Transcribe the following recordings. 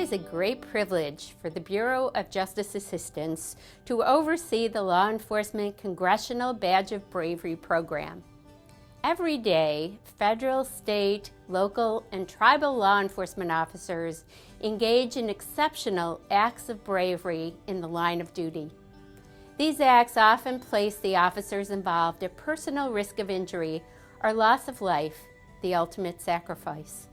is a great privilege for the Bureau of Justice Assistance to oversee the Law Enforcement Congressional Badge of Bravery program. Every day, federal, state, local, and tribal law enforcement officers engage in exceptional acts of bravery in the line of duty. These acts often place the officers involved at personal risk of injury or loss of life, the ultimate sacrifice.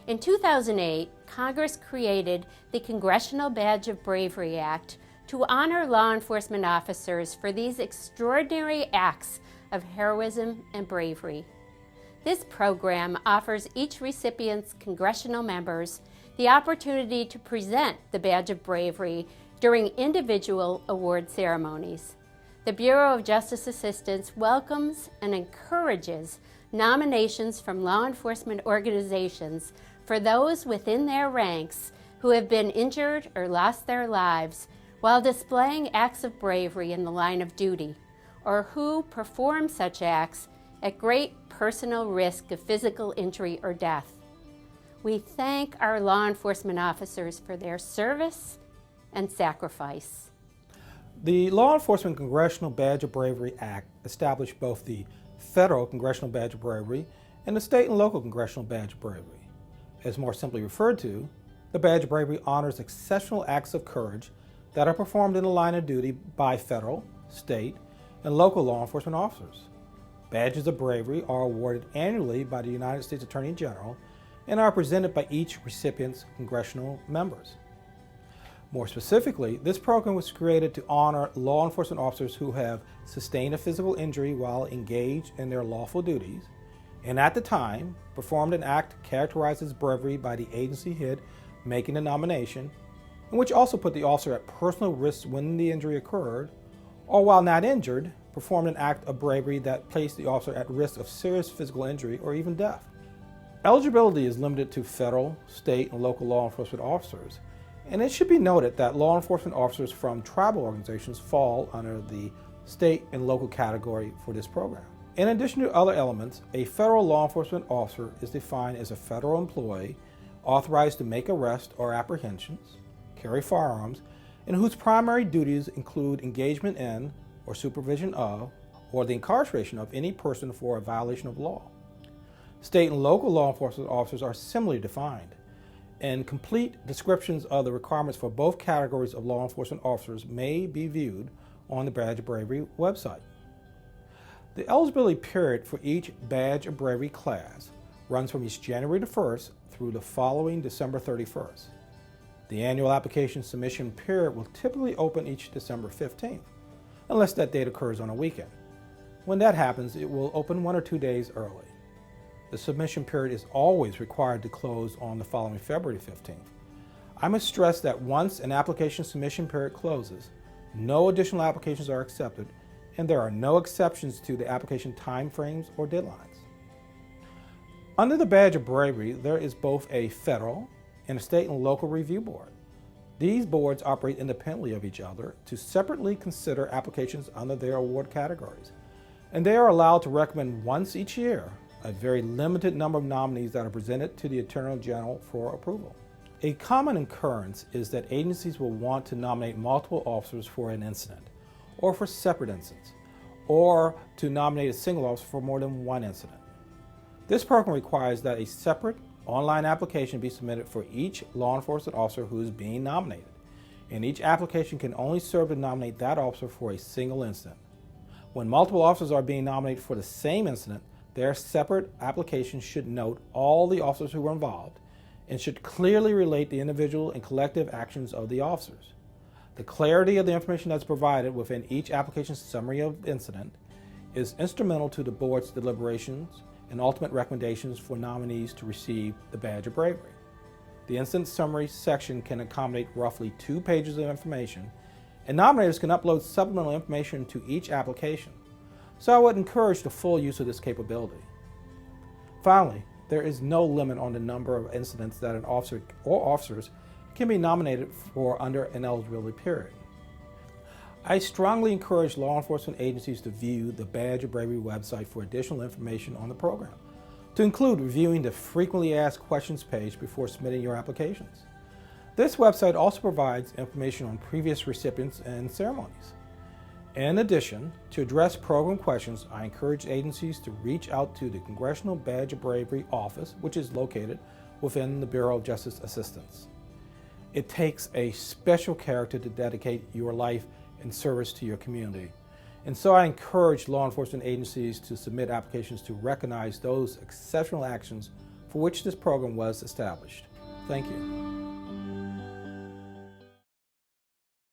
In 2008, Congress created the Congressional Badge of Bravery Act to honor law enforcement officers for these extraordinary acts of heroism and bravery. This program offers each recipient's congressional members the opportunity to present the Badge of Bravery during individual award ceremonies. The Bureau of Justice Assistance welcomes and encourages nominations from law enforcement organizations for those within their ranks who have been injured or lost their lives while displaying acts of bravery in the line of duty, or who perform such acts at great personal risk of physical injury or death. We thank our law enforcement officers for their service and sacrifice. The Law Enforcement Congressional Badge of Bravery Act established both the Federal Congressional Badge of Bravery and the State and Local Congressional Badge of Bravery. As more simply referred to, the Badge of Bravery honors exceptional acts of courage that are performed in the line of duty by federal, state, and local law enforcement officers. Badges of Bravery are awarded annually by the United States Attorney General and are presented by each recipient's congressional members. More specifically, this program was created to honor law enforcement officers who have sustained a physical injury while engaged in their lawful duties, and at the time performed an act characterized as bravery by the agency head making the nomination, and which also put the officer at personal risk when the injury occurred, or while not injured, performed an act of bravery that placed the officer at risk of serious physical injury or even death. Eligibility is limited to federal, state, and local law enforcement officers, and it should be noted that law enforcement officers from tribal organizations fall under the state and local category for this program. In addition to other elements, a federal law enforcement officer is defined as a federal employee authorized to make arrests or apprehensions, carry firearms, and whose primary duties include engagement in or supervision of or the incarceration of any person for a violation of law. State and local law enforcement officers are similarly defined, and complete descriptions of the requirements for both categories of law enforcement officers may be viewed on the Badge of Bravery website. The eligibility period for each Badge of Bravery class runs from each January the 1st through the following December 31st. The annual application submission period will typically open each December 15th, unless that date occurs on a weekend. When that happens, it will open 1 or 2 days early. The submission period is always required to close on the following February 15th. I must stress that once an application submission period closes, no additional applications are accepted, and there are no exceptions to the application timeframes or deadlines. Under the Badge of Bravery, there is both a federal and a state and local review board. These boards operate independently of each other to separately consider applications under their award categories, and they are allowed to recommend once each year a very limited number of nominees that are presented to the Attorney General for approval. A common occurrence is that agencies will want to nominate multiple officers for an incident, or for separate incidents, or to nominate a single officer for more than one incident. This program requires that a separate online application be submitted for each law enforcement officer who is being nominated, and each application can only serve to nominate that officer for a single incident. When multiple officers are being nominated for the same incident, their separate applications should note all the officers who were involved and should clearly relate the individual and collective actions of the officers. The clarity of the information that's provided within each application's summary of incident is instrumental to the board's deliberations and ultimate recommendations for nominees to receive the Badge of Bravery. The incident summary section can accommodate roughly 2 pages of information, and nominators can upload supplemental information to each application. So I would encourage the full use of this capability. Finally, there is no limit on the number of incidents that an officer or officers can be nominated for under an eligibility period. I strongly encourage law enforcement agencies to view the Badge of Bravery website for additional information on the program, to include reviewing the frequently asked questions page before submitting your applications. This website also provides information on previous recipients and ceremonies. In addition, to address program questions, I encourage agencies to reach out to the Congressional Badge of Bravery office, which is located within the Bureau of Justice Assistance. It takes a special character to dedicate your life in service to your community. And so I encourage law enforcement agencies to submit applications to recognize those exceptional actions for which this program was established. Thank you.